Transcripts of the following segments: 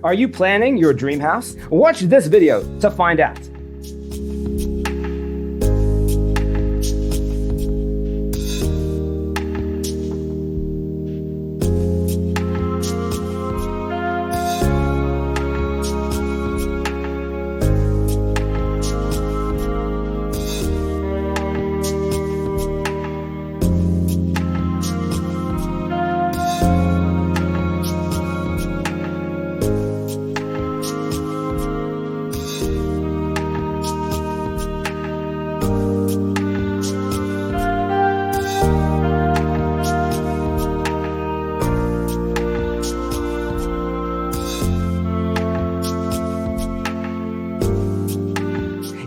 Are you planning your dream house? Watch this video to find out.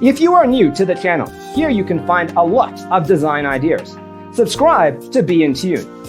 If you are new to the channel, here you can find a lot of design ideas. Subscribe to be in tune.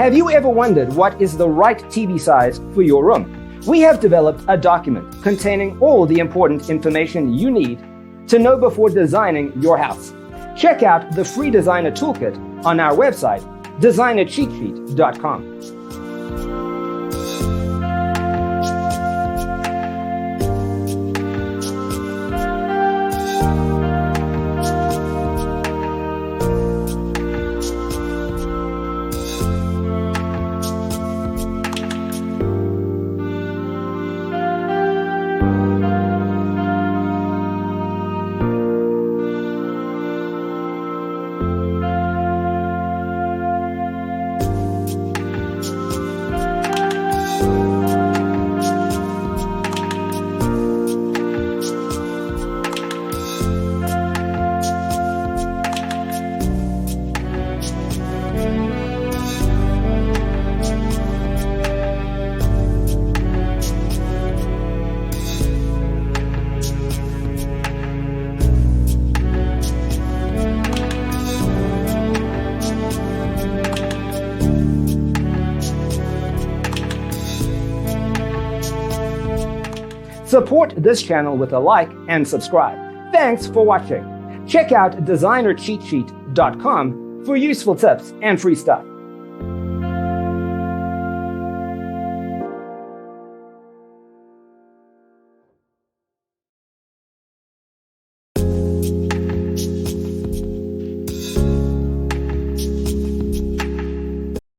Have you ever wondered what is the right TV size for your room? We have developed a document containing all the important information you need to know before designing your house. Check out the free designer toolkit on our website, designercheatsheet.com. Support this channel with a like and subscribe. Thanks for watching. Check out designercheatsheet.com for useful tips and free stuff.